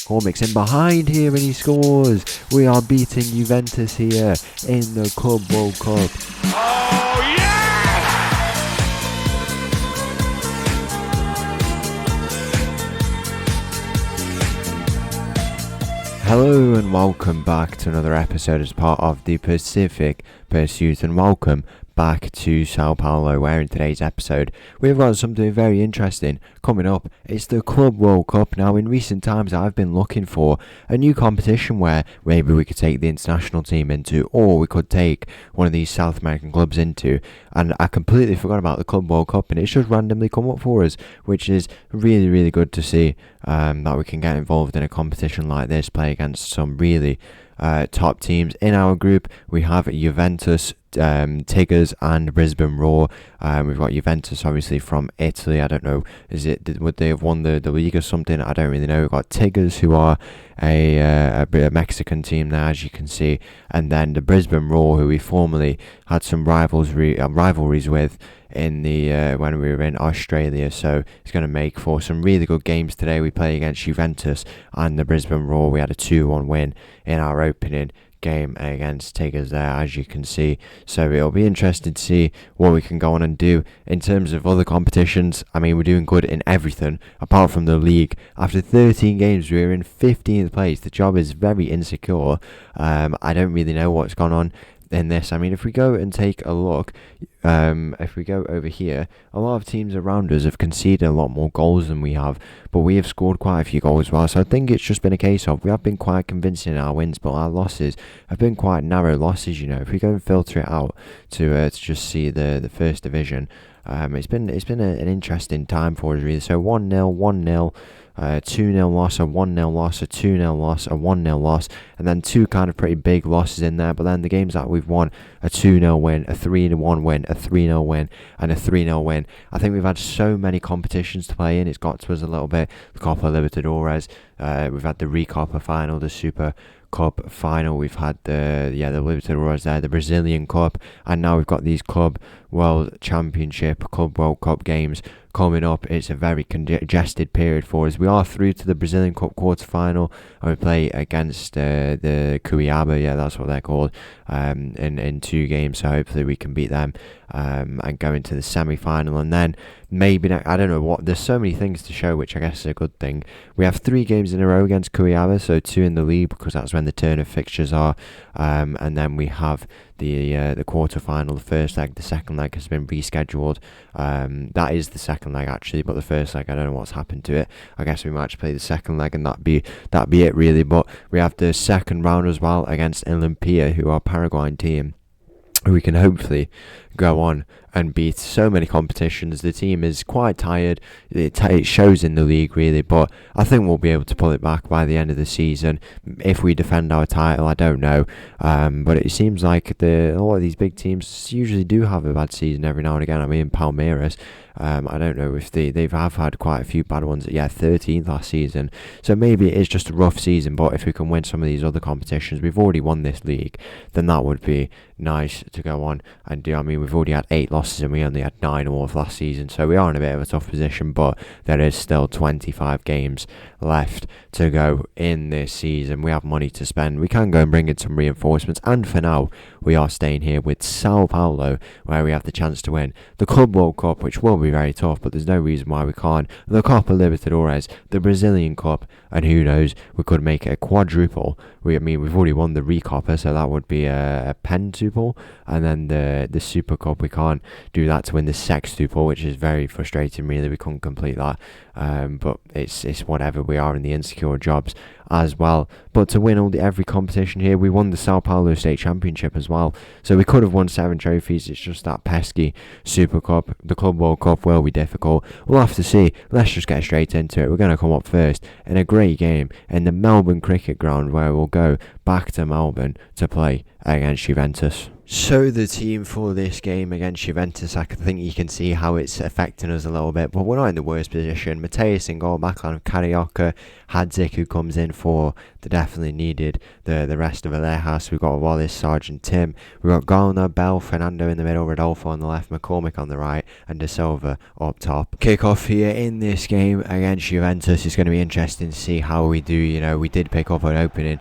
Cormic's in behind here and he scores. We are beating Juventus here in the Club World Cup. Oh, yes! Hello and welcome back to another episode as part of the Pacific Pursuit, and welcome back to Sao Paulo, where in today's episode we've got something very interesting coming up. It's the Club World Cup. Now, in recent times I've been looking for a new competition where maybe we could take the international team into, or we could take one of these South American clubs into, and I completely forgot about the Club World Cup, and it's just randomly come up for us, which is really good to see, that we can get involved in a competition like this, play against some really top teams. In our group we have Juventus, Tigers and Brisbane Roar. We've got Juventus obviously from Italy. I don't know, would they have won the league or something? I don't really know. We've got Tigers, who are a Mexican team there, as you can see, and then the Brisbane Roar, who we formerly had some rivalries with in the when we were in Australia. So it's going to make for some really good games today. We play against Juventus and the Brisbane Roar. We had a 2-1 win in our opening game against Tigers there, as you can see. So it'll be interesting to see what we can go on and do in terms of other competitions. I mean, we're doing good in everything apart from the league. After 13 games, we're in 15th place. The job is very insecure. I don't really know what's gone on in this. I mean, if we go and take a look, if we go over here, a lot of teams around us have conceded a lot more goals than we have, but we have scored quite a few goals as well. So I think it's just been a case of we have been quite convincing in our wins, but our losses have been quite narrow losses. You know, if we go and filter it out to just see the first division, it's been an interesting time for us really. So 1-0, 1-0. 2-0 loss, a 1-0 loss, a 2-0 loss, a 1-0 loss, and then two kind of pretty big losses in there. But then the games that we've won, a 2-0 win, a 3-1 win, a 3-0 win, and a 3-0 win. I think we've had so many competitions to play in, it's got to us a little bit. The Copa Libertadores, we've had the Recopa final, the Super Cup final, we've had the Libertadores there, the Brazilian Cup, and now we've got these Club World Championship, Club World Cup games coming up. It's a very congested period for us. We are through to the Brazilian Cup quarter-final, and we play against the Cuiabá, that's what they're called, in 2 games, so hopefully we can beat them and go into the semi-final, and then maybe, I don't know what, there's so many things to show, which I guess is a good thing. We have 3 games in a row against Cuiabá, so 2 in the league, because that's when the turn of fixtures are, and then we have the quarter-final, the first leg. The second leg has been rescheduled. That is the second leg actually, but the first leg, I don't know what's happened to it. I guess we might just play the second leg and that'd be it really. But we have the second round as well against Olimpia, who are a Paraguayan team, who we can hopefully go on and beat. So many competitions. The team is quite tired. It shows in the league really, but I think we'll be able to pull it back by the end of the season. If we defend our title, I don't know, but it seems like a lot of these big teams usually do have a bad season every now and again. I mean, Palmeiras, I don't know if they've had quite a few bad ones. 13th last season, so maybe it is just a rough season, but if we can win some of these other competitions, we've already won this league, then that would be nice to go on and do. I mean, we've already had 8 losses and we only had 9 all of last season, so we are in a bit of a tough position, but there is still 25 games left to go in this season. We have money to spend. We can go and bring in some reinforcements, and for now we are staying here with Sao Paulo, where we have the chance to win the Club World Cup, which will be very tough, but there's no reason why we can't. The Copa Libertadores, the Brazilian Cup, and who knows, we could make it a quadruple. We've already won the Recopa, so that would be a pentuple, and then the Super Cup, we can't do that to win the sextuple, which is very frustrating really. We couldn't complete that, but it's whatever. We are in the insecure jobs as well. But to win every competition here, we won the Sao Paulo State Championship as well, so we could have won 7 trophies. It's just that pesky Super Cup. The Club World Cup will be difficult. We'll have to see. Let's just get straight into it. We're going to come up first in a great game in the Melbourne Cricket Ground, where we'll go back to Melbourne to play against Juventus. So the team for this game against Juventus, I think you can see how it's affecting us a little bit, but we're not in the worst position. Mateus in goal, backline of Carioca, Hadzik who comes in for the definitely needed the rest of their house. We've got Wallace, Sargent, Tim. We've got Garner, Bell, Fernando in the middle, Rodolfo on the left, McCormick on the right, and De Silva up top. Kick off here in this game against Juventus. It's going to be interesting to see how we do. You know, we did pick up an opening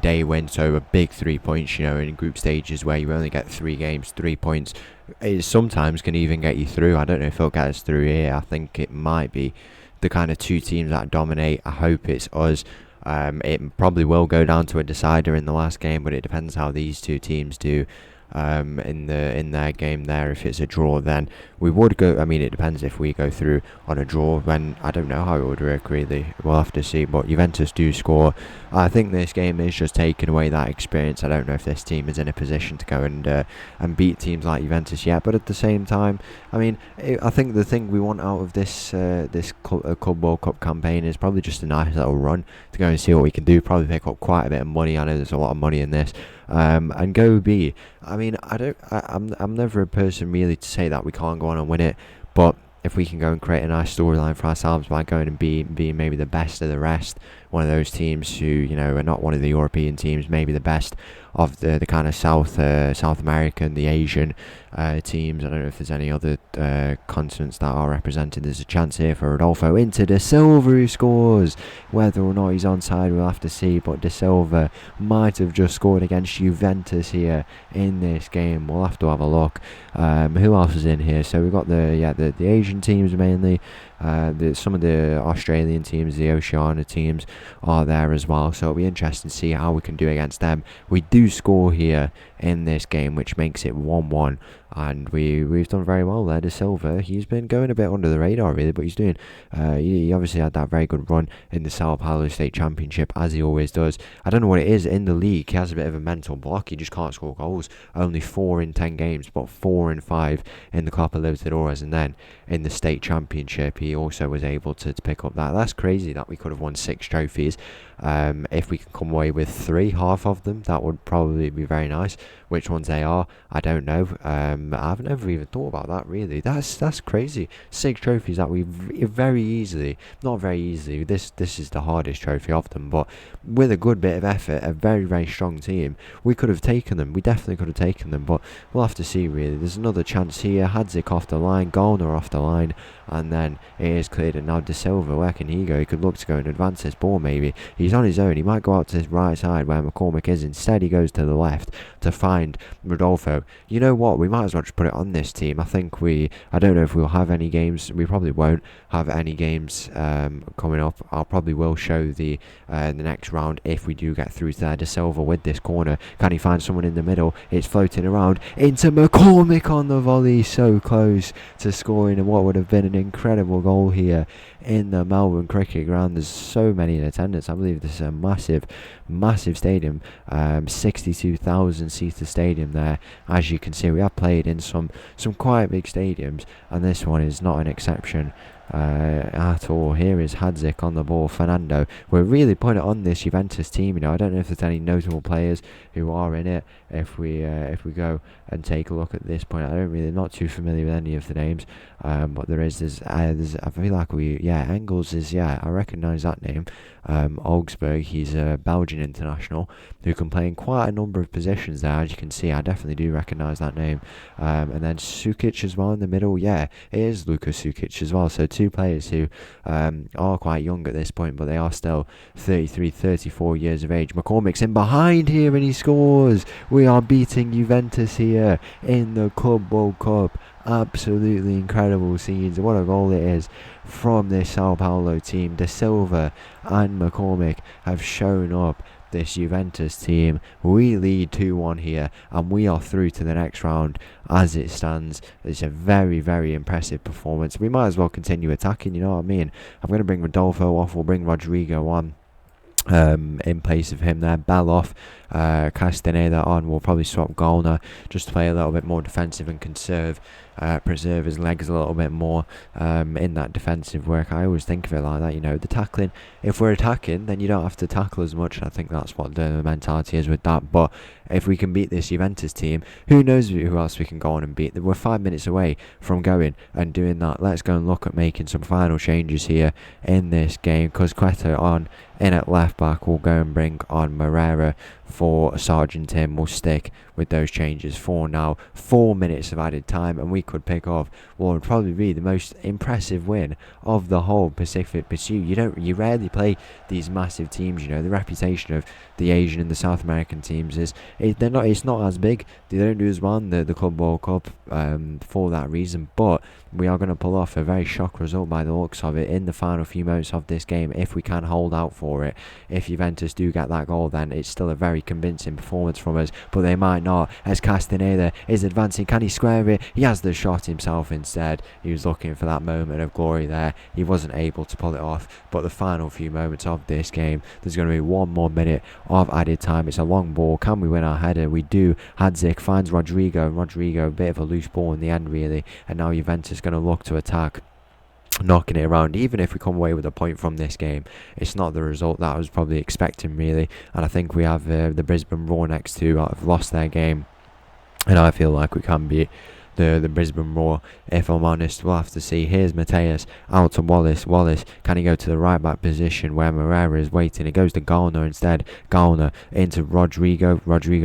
day win, so a big 3 points, you know, in group stages where you only get 3 games, 3 points, it sometimes can even get you through. I don't know if it'll get us through here. I think it might be the kind of 2 teams that dominate. I hope it's us. It probably will go down to a decider in the last game, but it depends how these 2 teams do in their game there. If it's a draw, then we would go. I mean, it depends if we go through on a draw. When I don't know how it would work really. We'll have to see. But Juventus do score. I think this game is just taking away that experience. I don't know if this team is in a position to go and beat teams like Juventus yet. But at the same time, I mean, I think the thing we want out of this Club World Cup campaign is probably just a nice little run to go and see what we can do. Probably pick up quite a bit of money. I know there's a lot of money in this. And go B. I mean, I'm never a person really to say that we can't go on and win it, but if we can go and create a nice storyline for ourselves by going and being maybe the best of the rest, one of those teams who, you know, are not one of the European teams, maybe the best of the kind of South American, the Asian teams. I don't know if there's any other continents that are represented. There's a chance here for Rodolfo into De Silva, who scores. Whether or not he's onside, we'll have to see, but De Silva might have just scored against Juventus here in this game. We'll have to have a look. Who else is in here? So we've got the Asian teams mainly. Some of the Australian teams, the Oceania teams are there as well, so it'll be interesting to see how we can do against them. We do score here in this game, which makes it 1-1, and we've done very well there. De Silva, he's been going a bit under the radar really, but he's doing he obviously had that very good run in the São Paulo State Championship, as he always does. I don't know what it is in the league. He has a bit of a mental block. He just can't score goals. Only 4 in 10 games, but 4 in 5 in the Copa Libertadores, and then in the State Championship he also was able to pick up that. That's crazy that we could have won 6 trophies. If we can come away with 3, half of them, that would probably be very nice. Which ones they are, I don't know. I've never even thought about that really. That's crazy. 6 trophies that we very easily, not very easily, this is the hardest trophy of them, but with a good bit of effort, a very, very strong team, we could have taken them. We definitely could have taken them, but we'll have to see really. There's another chance here. Hadzik off the line, Golner off the line, and then it is cleared. And now De Silva, where can he go? He could look to go and advance this ball maybe. He's on his own. He might go out to his right side where McCormick is. Instead he goes to the left to find Rodolfo. You know what? We might as well just put it on this team. I think I don't know if we'll have any games. We probably won't have any games coming up. I probably will show the next round if we do get through to there. De Silva with this corner. Can he find someone in the middle? It's floating around into McCormick on the volley. So close to scoring what would have been an incredible goal here in the Melbourne Cricket Ground. There's so many in attendance. I believe this is a massive stadium, 62,000 seater stadium there. As you can see, we have played in some quite big stadiums, and this one is not an exception at all. Here is Hadzik on the ball. Fernando. We're really putting it on this Juventus team. You know, I don't know if there's any notable players who are in it. If we go and take a look at this point, not too familiar with any of the names, but there's I feel like Engels is, I recognise that name. Augsburg, he's a Belgian international who can play in quite a number of positions there. As you can see, I definitely do recognise that name. And then Sukic as well in the middle. Yeah, it is Luka Sukic as well. So 2 players who are quite young at this point, but they are still 33, 34 years of age. McCormick's in behind here and he scores. We are beating Juventus here in the Club World Cup. Absolutely incredible scenes. What a goal it is from this Sao Paulo team. De Silva and McCormick have shown up this Juventus team. We lead 2-1 here, and we are through to the next round as it stands. It's a very, very impressive performance. We might as well continue attacking, you know what I mean? I'm going to bring Rodolfo off. We'll bring Rodrigo on in place of him there. Bell off. Castaneda on. We'll probably swap Golner just to play a little bit more defensive and preserve his legs a little bit more in that defensive work. I always think of it like that, you know, the tackling. If we're attacking, then you don't have to tackle as much. I think that's what the mentality is with that. But if we can beat this Juventus team, who knows who else we can go on and beat. We're 5 minutes away from going and doing that. Let's go and look at making some final changes here in this game, because Quetta on in at left back will go and bring on Moreira for Sergeant Tim. We'll stick with those changes for now. 4 minutes of added time, and we could pick off what would probably be the most impressive win of the whole Pacific Pursuit. You rarely play these massive teams. You know, the reputation of the Asian and the South American teams it's not as big. They don't do as well in the Club World Cup for that reason, but we are going to pull off a very shock result by the looks of it in the final few moments of this game if we can hold out for it. If Juventus do get that goal, then it's still a very convincing performance from us, but they might not, as Castaneda is advancing. Can he square it? He has the shot himself instead. He was looking for that moment of glory there. He wasn't able to pull it off, but the final few moments of this game, there's going to be 1 more minute of added time. It's a long ball. Can we win our header? We do. Hadzik finds Rodrigo, a bit of a loose ball in the end really, and now Juventus going to look to attack, knocking it around. Even if we come away with a point from this game, it's not the result that I was probably expecting really, and I think we have the Brisbane Roar next to have lost their game, and I feel like we can beat the Brisbane Roar. If I'm honest, we'll have to see. Here's Mateus out to Wallace. Can he go to the right back position where Moreira is waiting? It goes to Garner instead. Garner into Rodrigo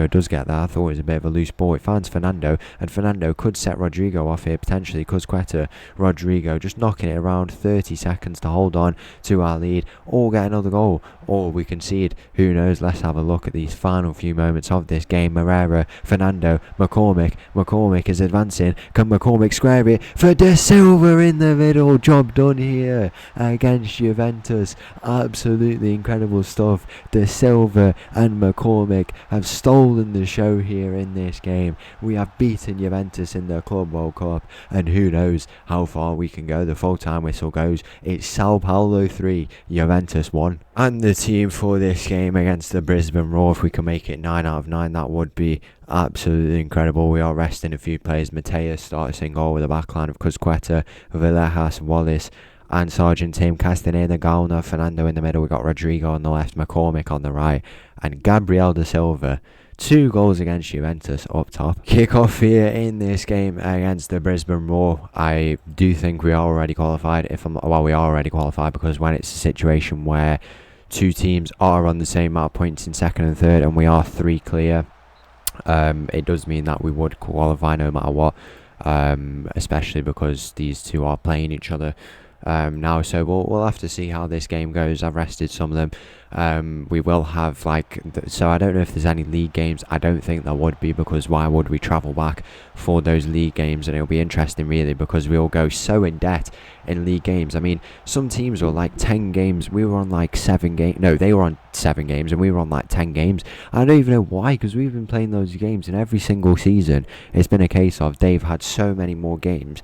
does get that. I thought it was a bit of a loose ball. It finds Fernando, and Fernando could set Rodrigo off here potentially. Cusqueta, Rodrigo just knocking it around. 30 seconds to hold on to our lead or get another goal, or we concede. Who knows? Let's have a look at these final few moments of this game. Moreira, Fernando, McCormick is advancing. Can McCormick square it for De Silva in the middle? Job done here against Juventus. Absolutely incredible stuff. De Silva and McCormick have stolen the show here in this game. We have beaten Juventus in the Club World Cup, and who knows how far we can go. The full time whistle goes. It's Sao Paulo 3, Juventus 1. And the team for this game against the Brisbane Roar, if we can make it 9 out of 9, that would be absolutely incredible. We are resting a few players. Mateus starting goal with a backline of Cusqueta, Villejas, Wallace and Sergeant Tim. Castaneda, Galna, Fernando in the middle. We got Rodrigo on the left, McCormick on the right, and Gabriel De Silva. 2 goals against Juventus up top. Kick off here in this game against the Brisbane Roar. I do think we are already qualified. We are already qualified, because when it's a situation where 2 teams are on the same amount of points in second and third, and we are 3 clear, it does mean that we would qualify no matter what, especially because these 2 are playing each other now. So we'll have to see how this game goes. I've rested some of them. We will have so I don't know if there's any league games. I don't think there would be, because why would we travel back for those league games? And it'll be interesting really, because we'll go so in debt in league games. I mean, some teams were like 10 games. We were on 7 games. No, they were on 7 games and we were on 10 games. I don't even know why, because we've been playing those games, and every single season it's been a case of they've had so many more games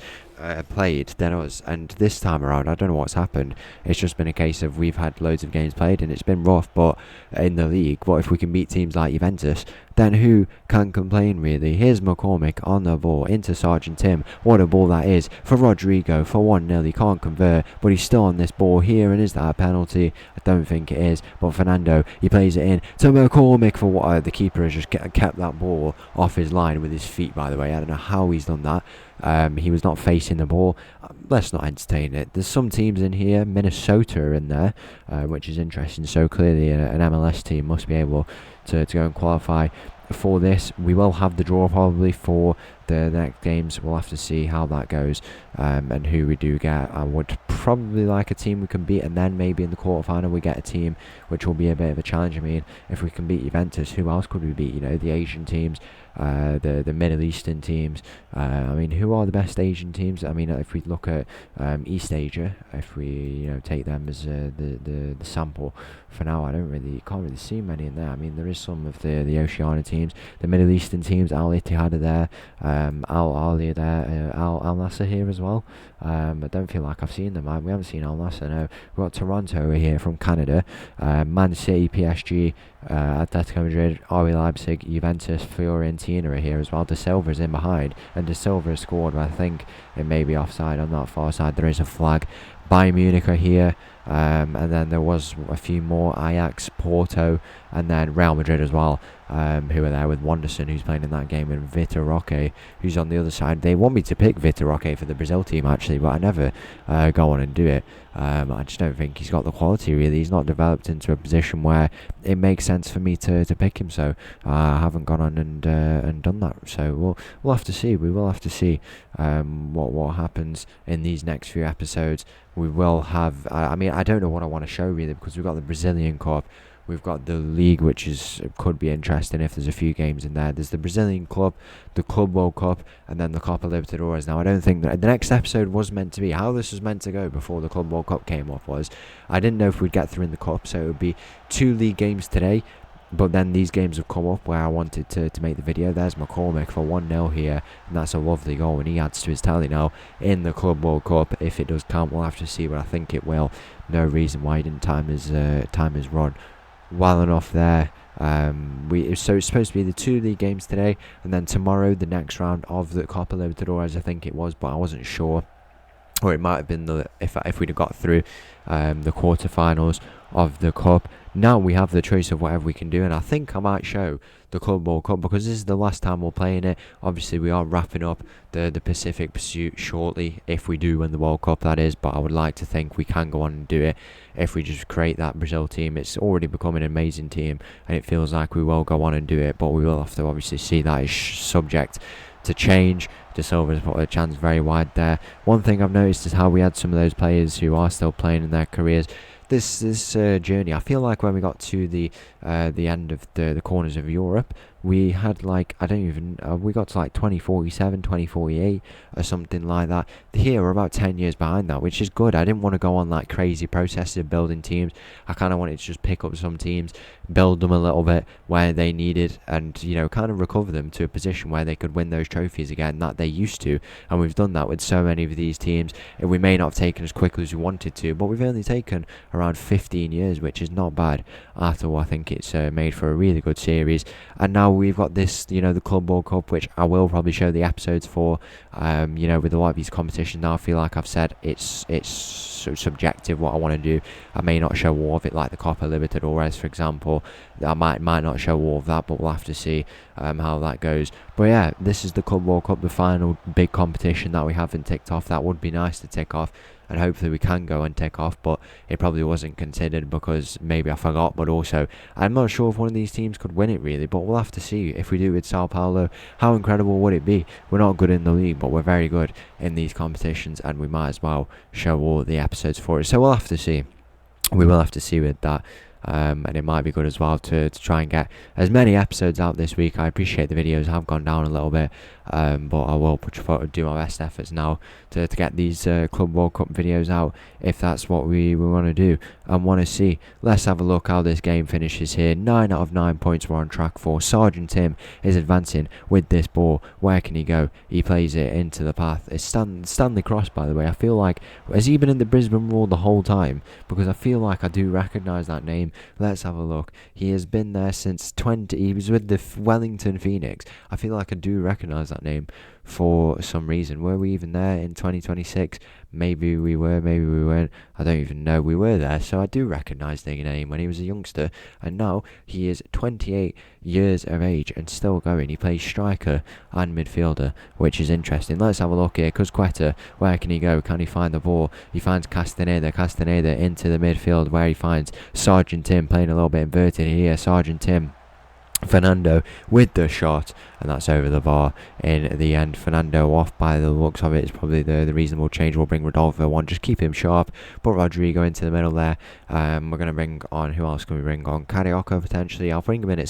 played than us, and this time around I don't know what's happened. It's just been a case of we've had loads of games played and it's been rough, but in the league, but if we can beat teams like Juventus, then who can complain really? Here's McCormick on the ball into Sergeant Tim. What a ball that is for Rodrigo for 1-0. He can't convert, but he's still on this ball here, and is that a penalty? I don't think it is, but Fernando, he plays it in to McCormick for what the keeper has just kept that ball off his line with his feet, by the way. I don't know how he's done that. He was not facing the ball. Let's not entertain it. There's some teams in here. Minnesota are in there, which is interesting. So clearly an MLS team must be able to go and qualify for this. We will have the draw probably for the next games. We'll have to see how that goes, and who we do get. I would probably like a team we can beat, and then maybe in the quarterfinal we get a team which will be a bit of a challenge. I mean, if we can beat Juventus, who else could we beat? You know, the Asian teams, the Middle Eastern teams. I mean, who are the best Asian teams? I mean, if we look at East Asia, if we take them as the sample for now, can't really see many in there. I mean, there is some of the Oceania teams, the Middle Eastern teams. Al Ittihad are there, Al Ahly are there, Al Nassr here as well. I don't feel like I've seen them. We haven't seen Al Nassr. No, we've got Toronto here from Canada, Man City, PSG, Atletico Madrid, RB Leipzig, Juventus, Fiorentina are here as well. De Silva's in behind, and De Silva scored, but I think it may be offside on that far side. There is a flag. Bayern Munich are here, and then there was a few more, Ajax, Porto, and then Real Madrid as well, who are there with Wanderson, who's playing in that game, and Vitor Roque, who's on the other side. They want me to pick Vitor Roque for the Brazil team, actually, but I never go on and do it. I just don't think he's got the quality, really. He's not developed into a position where it makes sense for me to pick him, so I haven't gone on and done that. So we'll have to see. We will have to see what happens in these next few episodes. We will have, I don't know what I want to show, really, because we've got the Brazilian Cup. We've got the league, which could be interesting if there's a few games in there. There's the Brazilian Club, the Club World Cup, and then the Copa Libertadores. Now, I don't think that the next episode was meant to be how this was meant to go before the Club World Cup came off. I didn't know if we'd get through in the Cup, so it would be 2 league games today. But then these games have come up where I wanted to make the video. There's McCormick for 1-0 here, and that's a lovely goal, and he adds to his tally now in the Club World Cup. If it does count, we'll have to see, but I think it will. No reason why he didn't time his run well enough there. It's supposed to be the 2 league games today, and then tomorrow the next round of the Copa Libertadores, I think it was, but I wasn't sure. Or it might have been if we'd have got through the quarterfinals of the Cup. Now we have the choice of whatever we can do, and I think I might show the Club World Cup because this is the last time we're playing it. Obviously, we are wrapping up the Pacific Pursuit shortly, if we do win the World Cup, that is, but I would like to think we can go on and do it if we just create that Brazil team. It's already become an amazing team, and it feels like we will go on and do it, but we will have to obviously see that is subject to change. De Silva's put a chance very wide there. One thing I've noticed is how we had some of those players who are still playing in their careers. This journey, I feel like when we got to the end of the corners of Europe, we had we got to like 2047, 2048 or something like that. Here we're about 10 years behind that, which is good. I didn't want to go on like crazy processes of building teams. I kind of wanted to just pick up some teams, build them a little bit where they needed, and kind of recover them to a position where they could win those trophies again that they used to. And we've done that with so many of these teams. We may not have taken as quickly as we wanted to, but we've only taken around 15 years, which is not bad at all. I think it's made for a really good series. And now we've got this, the Club World Cup, which I will probably show the episodes for, with a lot of these competitions. Now I feel like I've said it's so subjective what I want to do. I may not show all of it, like the Copa Libertadores, for example. I might not show all of that, but we'll have to see how that goes. But yeah, this is the Club World Cup, the final big competition that we haven't ticked off. That would be nice to tick off, and hopefully we can go and tick off, but it probably wasn't considered because maybe I forgot, but also I'm not sure if one of these teams could win it, really, but we'll have to see. If we do with Sao Paulo, how incredible would it be? We're not good in the league, but we're very good in these competitions, and we might as well show all the episodes for it. So we'll have to see. We will have to see with that. And it might be good as well to try and get as many episodes out this week. I appreciate the videos have gone down a little bit, but I will do my best efforts now to get these Club World Cup videos out, if that's what we want to do and want to see. Let's have a look how this game finishes here. 9 out of 9 points we're on track for. Sergeant Tim is advancing with this ball. Where can he go? He plays it into the path. It's Stanley Cross, by the way. I feel like, has he been in the Brisbane Roar the whole time? Because I feel like I do recognise that name. Let's have a look. He has been there since he was with the Wellington Phoenix. I feel like I do recognise that name for some reason. Were we even there in 2026? Maybe we were, maybe we weren't. I don't even know. We were there, so I do recognise the name when he was a youngster, and now he is 28 years of age and still going. He plays striker and midfielder, which is interesting. Let's have a look here. Cusqueta, where can he go? Can he find the ball? He finds Castaneda into the midfield, where he finds Sergeant Tim playing a little bit inverted here. Sergeant Tim, Fernando with the shot, and that's over the bar in the end. Fernando off by the looks of it is probably the reasonable change. We'll bring Rodolfo on, just keep him sharp. Put Rodrigo into the middle there. We're going to bring on, who else can we bring on? Carioca potentially. I'll bring him in at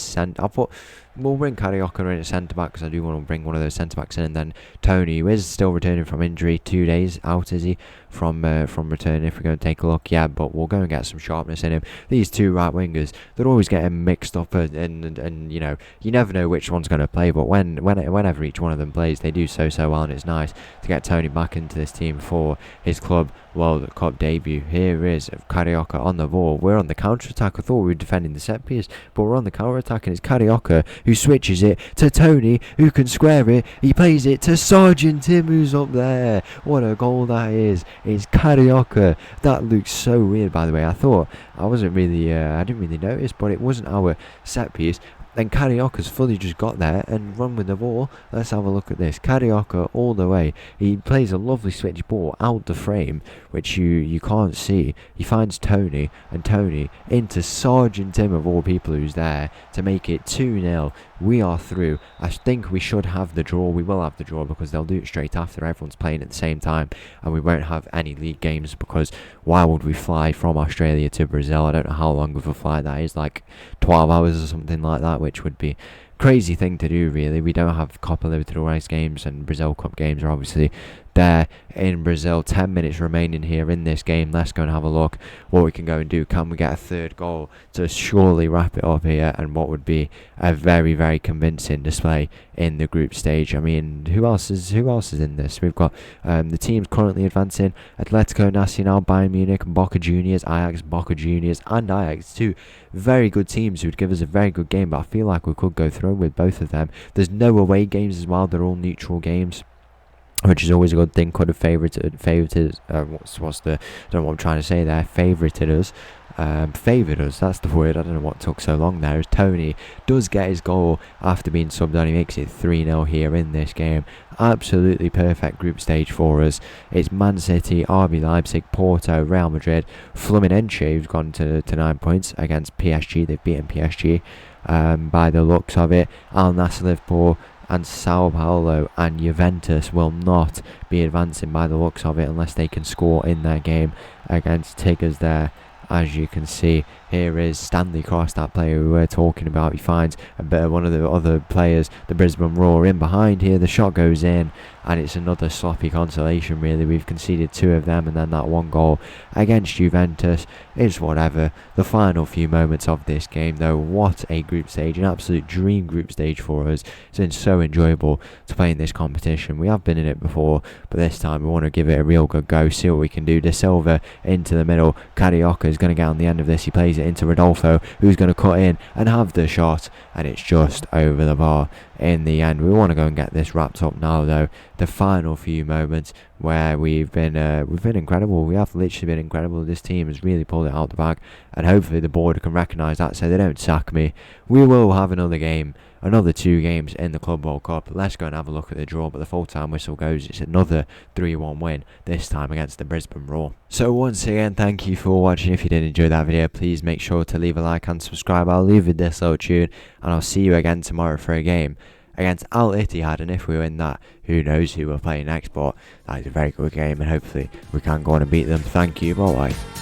we'll bring Carioca in at centre back, because I do want to bring one of those centre backs in. And then Tony, who is still returning from injury, 2 days out, is he, from returning? If we're going to take a look, yeah, but we'll go and get some sharpness in him. These two right wingers, they're always getting mixed up and and you never know which one's going to play, but whenever each one of them plays, they do so well, and it's nice to get Tony back into this team for his Club World Cup debut. Here is Carioca on the ball. We're on the counter-attack. I thought we were defending the set piece, but we're on the counter-attack, and it's Carioca who switches it to Tony, who can square it. He plays it to Sergeant Tim, who's up there. What a goal that is. It's Carioca. That looks so weird, by the way. I didn't really notice, but it wasn't our set piece. Then Carioca's fully just got there and run with the ball. Let's have a look at this. Carioca all the way. He plays a lovely switch ball out the frame, which you can't see. He finds Tony, and Tony into Sergeant Tim of all people who's there to make it 2-0. We are through. I think we should have the draw. We will have the draw because they'll do it straight after. Everyone's playing at the same time, and we won't have any league games because why would we fly from Australia to Brazil? I don't know how long of a flight that is, like 12 hours or something like that, which would be crazy thing to do, really. We don't have Copa Libertadores games, and Brazil Cup games are obviously there in Brazil. 10 minutes remaining here in this game. Let's go and have a look what we can go and do. Can we get a third goal to surely wrap it up here, and what would be a very, very convincing display in the group stage? I mean, who else is in this? We've got the teams currently advancing: Atletico Nacional, Bayern Munich, and Boca Juniors, Boca Juniors and Ajax, two very good teams who'd give us a very good game, but I feel like we could go through with both of them. There's no away games as well. They're all neutral games, which is always a good thing. Could have favoured us, that's the word. I don't know what took so long there. As Tony does get his goal after being subbed on, he makes it 3-0 here in this game. Absolutely perfect group stage for us. It's Man City, RB Leipzig, Porto, Real Madrid, Fluminense, who's gone to 9 points against PSG. They've beaten PSG by the looks of it. Al Nassr, Liverpool, and Sao Paulo and Juventus will not be advancing by the looks of it unless they can score in their game against Tigers there. As you can see, here is Stanley Cross, that player we were talking about. He finds a bit of one of the other players, the Brisbane Roar, in behind here. The shot goes in, and it's another sloppy consolation, really. We've conceded 2 of them, and then that 1 goal against Juventus is whatever. The final few moments of this game, though, what a group stage. An absolute dream group stage for us. It's been so enjoyable to play in this competition. We have been in it before, but this time we want to give it a real good go, see what we can do. De Silva into the middle. Carioca is going to get on the end of this. He plays it into Rodolfo, who's going to cut in and have the shot, and it's just over the bar in the end. We want to go and get this wrapped up now, though. The final few moments where we've been incredible. We have literally been incredible. This team has really pulled it out the bag, and hopefully the board can recognise that so they don't sack me. We will have another game, another 2 games in the Club World Cup. Let's go and have a look at the draw, but the full-time whistle goes. It's another 3-1 win, this time against the Brisbane Roar. So once again, thank you for watching. If you did enjoy that video, please make sure to leave a like and subscribe. I'll leave with this little tune, and I'll see you again tomorrow for a game against Al Ittihad, and if we win that, who knows who we'll play next, but that is a very good game, and hopefully we can go on and beat them. Thank you, bye bye.